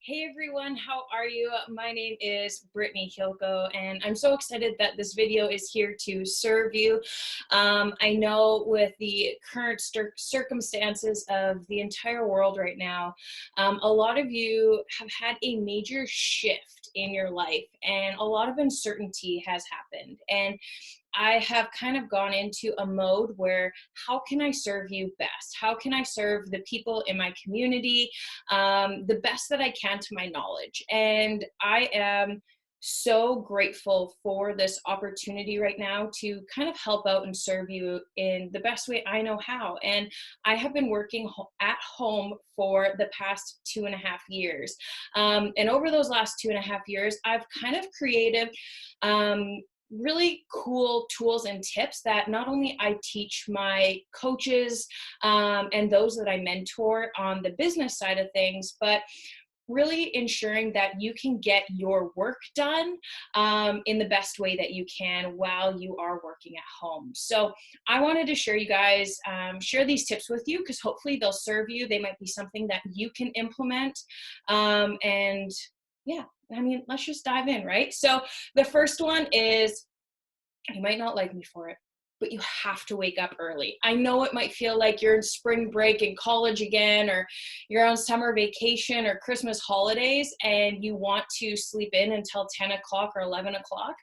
Hey everyone, how are you? My name is Brittany Hilko, and I'm so excited that this video is here to serve you. I know with the current circumstances of the entire world right now, a lot of you have had a major shift in your life, and a lot of uncertainty has happened. And I have kind of gone into a mode where how can I serve you best? How can I serve the people in my community the best that I can to my knowledge? And I am so grateful for this opportunity right now to kind of help out and serve you in the best way I know how. And I have been working at home for the past 2.5 years. And over those last 2.5 years, I've kind of created really cool tools and tips that not only I teach my coaches and those that I mentor on the business side of things, but really ensuring that you can get your work done in the best way that you can while you are working at home. So I wanted to share share these tips with you because hopefully they'll serve you. They might be something that you can implement. And yeah, I mean, let's just dive in, right? So the first one is, you might not like me for it, but you have to wake up early. I know it might feel like you're in spring break in college again, or you're on summer vacation or Christmas holidays and you want to sleep in until 10 o'clock or 11 o'clock.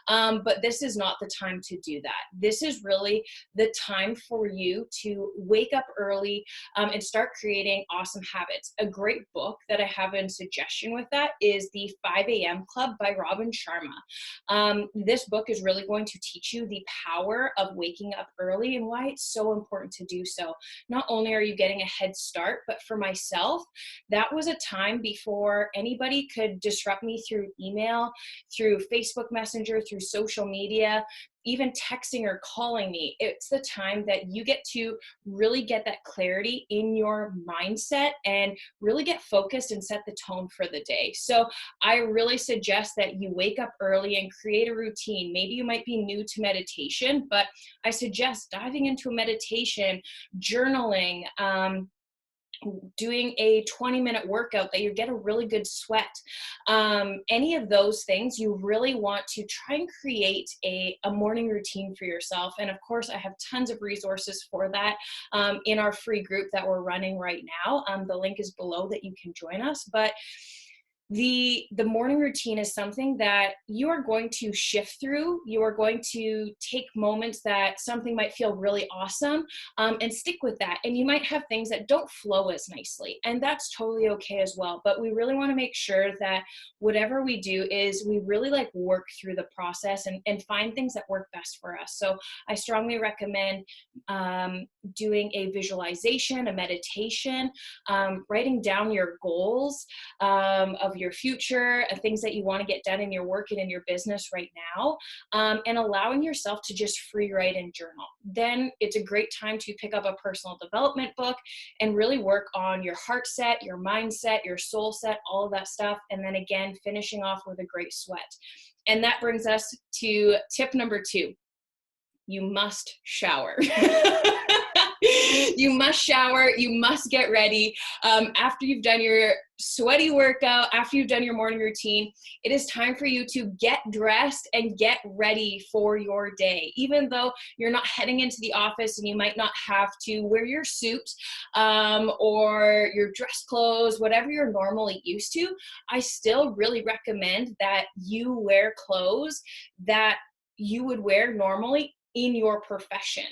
But this is not the time to do that. This is really the time for you to wake up early and start creating awesome habits. A great book that I have in suggestion with that is The 5 a.m. Club by Robin Sharma. This book is really going to teach you the power of waking up early and why it's so important to do so. Not only are you getting a head start, but for myself, that was a time before anybody could disrupt me through email, through Facebook Messenger, through social media, even texting or calling me. It's the time that you get to really get that clarity in your mindset and really get focused and set the tone for the day. So I really suggest that you wake up early and create a routine. Maybe you might be new to meditation, but I suggest diving into a meditation, journaling, doing a 20-minute workout that you get a really good sweat. Any of those things, you really want to try and create a morning routine for yourself. And of course, I have tons of resources for that in our free group that we're running right now. The link is below that you can join us. But the morning routine is something that you are going to shift through. You are going to take moments that something might feel really awesome and stick with that. And you might have things that don't flow as nicely, and that's totally okay as well. But we really want to make sure that whatever we do is we really like work through the process and find things that work best for us. So I strongly recommend doing a visualization, a meditation, writing down your goals of your future, things that you want to get done in your work and in your business right now, and allowing yourself to just free write and journal. Then it's a great time to pick up a personal development book and really work on your heart set, your mindset, your soul set, all of that stuff. And then again, finishing off with a great sweat. And that brings us to tip number 2. You must shower. You must shower. You must get ready. After you've done your sweaty workout, after you've done your morning routine, it is time for you to get dressed and get ready for your day. Even though you're not heading into the office and you might not have to wear your suit or your dress clothes, whatever you're normally used to, I still really recommend that you wear clothes that you would wear normally in your profession,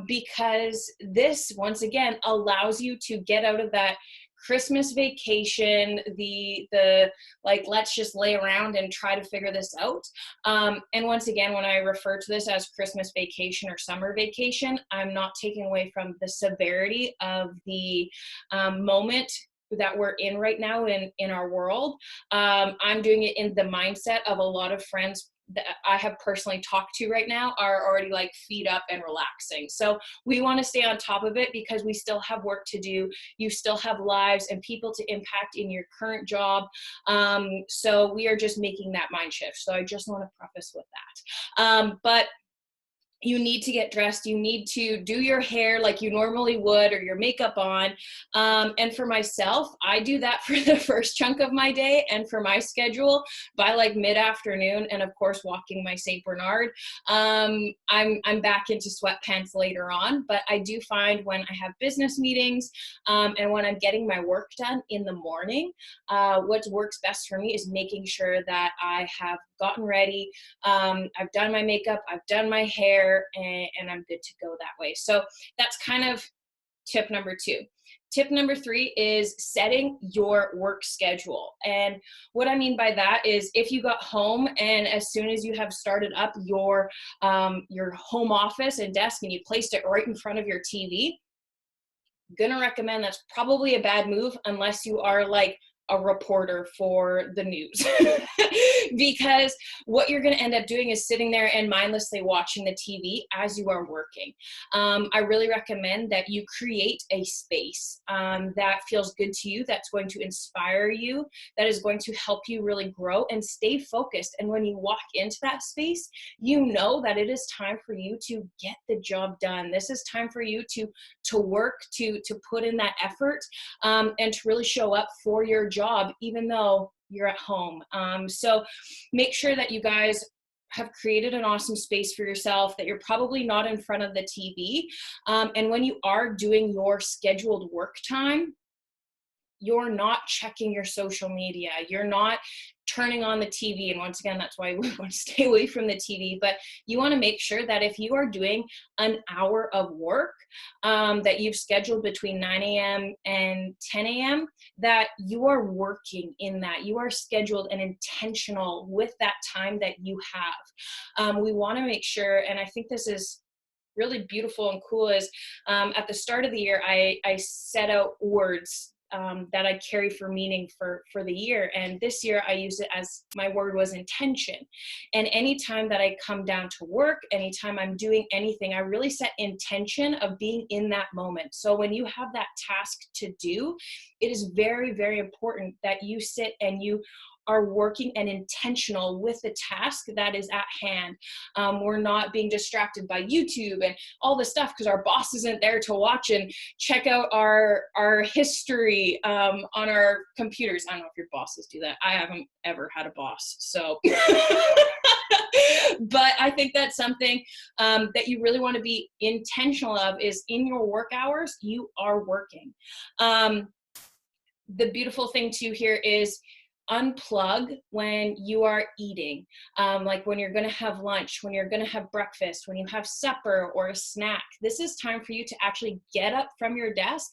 because this once again allows you to get out of that Christmas vacation, the like, let's just lay around and try to figure this out. And once again, when I refer to this as Christmas vacation or summer vacation, I'm not taking away from the severity of the moment that we're in right now in our world. I'm doing it in the mindset of a lot of friends that I have personally talked to right now are already like feet up and relaxing. So we want to stay on top of it because we still have work to do. You still have lives and people to impact in your current job. So we are just making that mind shift. So I just want to preface with that. But you need to get dressed, you need to do your hair like you normally would, or your makeup on. And for myself, I do that for the first chunk of my day, and for my schedule by like mid-afternoon, and of course walking my St. Bernard, I'm back into sweatpants later on. But I do find when I have business meetings, and when I'm getting my work done in the morning, what works best for me is making sure that I have gotten ready, I've done my makeup, I've done my hair, and I'm good to go that way. So that's kind of tip number 2. Tip number 3 is setting your work schedule. And what I mean by that is, if you got home and as soon as you have started up your home office and desk and you placed it right in front of your TV, gonna recommend that's probably a bad move unless you are like a reporter for the news. Because what you're going to end up doing is sitting there and mindlessly watching the TV as you are working. I really recommend that you create a space that feels good to you, that's going to inspire you, that is going to help you really grow and stay focused. And when you walk into that space, you know that it is time for you to get the job done. This is time for you to work, to put in that effort, and to really show up for your job, even though you're at home. So make sure that you guys have created an awesome space for yourself, that you're probably not in front of the TV. And when you are doing your scheduled work time, you're not checking your social media. You're not turning on the TV. And once again, that's why we want to stay away from the TV. But you want to make sure that if you are doing an hour of work that you've scheduled between 9 a.m. and 10 a.m., that you are working in that. You are scheduled and intentional with that time that you have. We want to make sure, and I think this is really beautiful and cool, is at the start of the year, I set out words that I carry for meaning for the year. And this year I use it as, my word was intention. And anytime that I come down to work, anytime I'm doing anything, I really set intention of being in that moment. So when you have that task to do, it is very, very important that you sit and you are working and intentional with the task that is at hand. We're not being distracted by YouTube and all this stuff, because our boss isn't there to watch and check out our history on our computers. I don't know if your bosses do that. I haven't ever had a boss, so. But I think that's something that you really want to be intentional of, is in your work hours, you are working. The beautiful thing too here is, unplug when you are eating, like when you're going to have lunch, when you're going to have breakfast, when you have supper or a snack. This is time for you to actually get up from your desk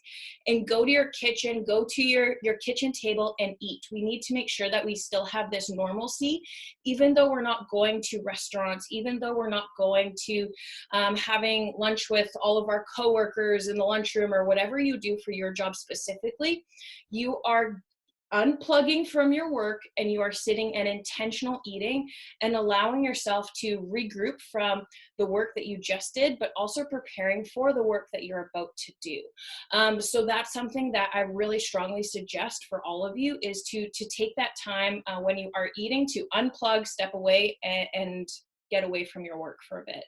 and go to your kitchen, go to your kitchen table and eat. We need to make sure that we still have this normalcy, even though we're not going to restaurants, even though we're not going to having lunch with all of our coworkers in the lunchroom, or whatever you do for your job specifically. You are unplugging from your work, and you are sitting and intentional eating and allowing yourself to regroup from the work that you just did, but also preparing for the work that you're about to do. So that's something that I really strongly suggest for all of you, is to take that time when you are eating, to unplug, step away, and get away from your work for a bit.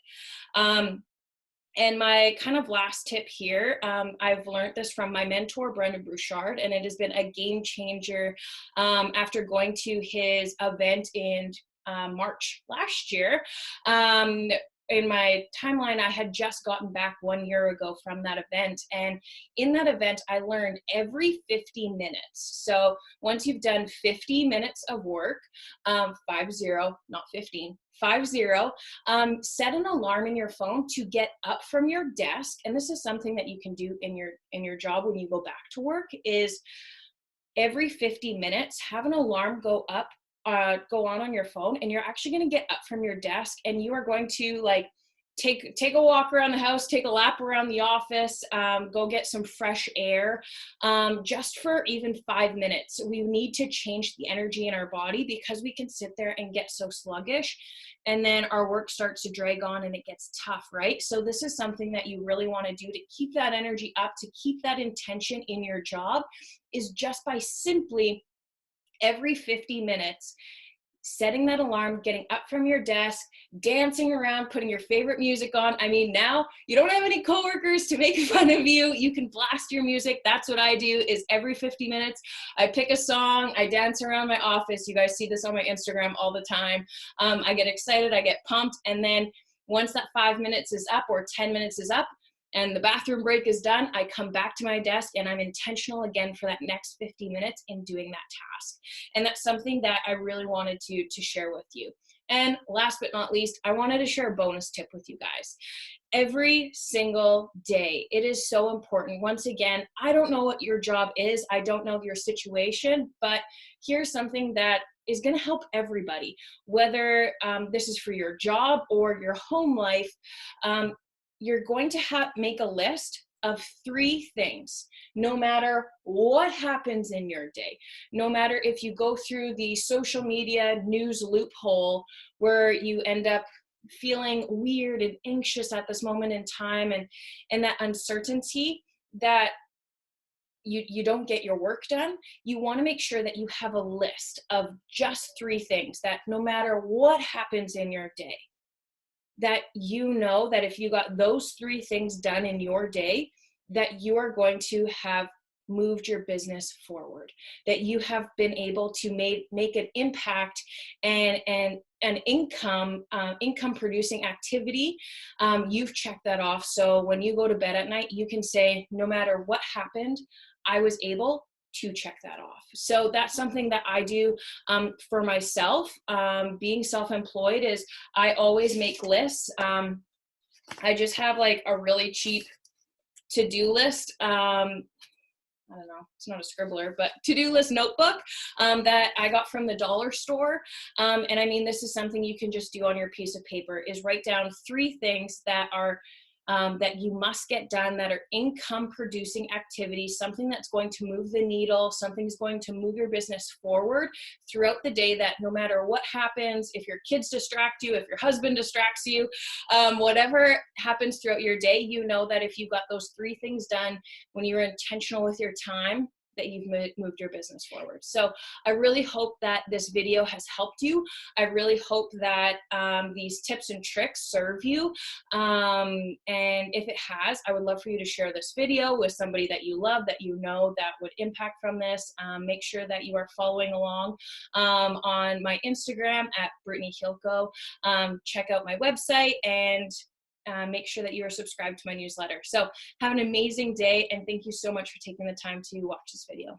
And my kind of last tip here, I've learned this from my mentor, Brendan Bouchard, and it has been a game changer after going to his event in March last year. In my timeline, I had just gotten back 1 year ago from that event. And in that event, I learned every 50 minutes. So once you've done 50 minutes of work, 50, not 15, 50, set an alarm in your phone to get up from your desk. And this is something that you can do in your job when you go back to work, is every 50 minutes, have an alarm go on your phone, and you're actually going to get up from your desk, and you are going to like take a walk around the house, take a lap around the office, go get some fresh air, just for even 5 minutes. We need to change the energy in our body, because we can sit there and get so sluggish, and then our work starts to drag on and it gets tough, right? So this is something that you really want to do to keep that energy up, to keep that intention in your job, is just by simply every 50 minutes setting that alarm, getting up from your desk, dancing around, putting your favorite music on. I mean, now you don't have any coworkers to make fun of you. You can blast your music. That's what I do, is every 50 minutes, I pick a song, I dance around my office. You guys see this on my Instagram all the time. I get excited, I get pumped. And then once that 5 minutes is up or 10 minutes is up, and the bathroom break is done, I come back to my desk and I'm intentional again for that next 50 minutes in doing that task. And that's something that I really wanted to share with you. And last but not least, I wanted to share a bonus tip with you guys. Every single day, it is so important. Once again, I don't know what your job is. I don't know your situation, but here's something that is going to help everybody, whether this is for your job or your home life. You're going to make a list of 3 things, no matter what happens in your day, no matter if you go through the social media news loophole where you end up feeling weird and anxious at this moment in time, and that uncertainty that you don't get your work done. You want to make sure that you have a list of just 3 things that no matter what happens in your day, that you know that if you got those 3 things done in your day, that you are going to have moved your business forward, that you have been able to make an impact and an income producing activity. You've checked that off. So when you go to bed at night, you can say, no matter what happened, I was able to check that off. So that's something that I do for myself. Being self-employed is I always make lists. I just have like a really cheap to-do list. I don't know, it's not a scribbler, but to-do list notebook that I got from the dollar store. And I mean, this is something you can just do on your piece of paper, is write down 3 things that are that you must get done, that are income producing activities, something that's going to move the needle, something's going to move your business forward throughout the day, that no matter what happens, if your kids distract you, if your husband distracts you, whatever happens throughout your day, you know that if you got those 3 things done when you're intentional with your time, that you've moved your business forward. So I really hope that this video has helped you. I really hope that these tips and tricks serve you. And if it has, I would love for you to share this video with somebody that you love, that you know that would impact from this. Make sure that you are following along on my Instagram at Brittany Hilko. Check out my website and make sure that you are subscribed to my newsletter. So have an amazing day, and thank you so much for taking the time to watch this video.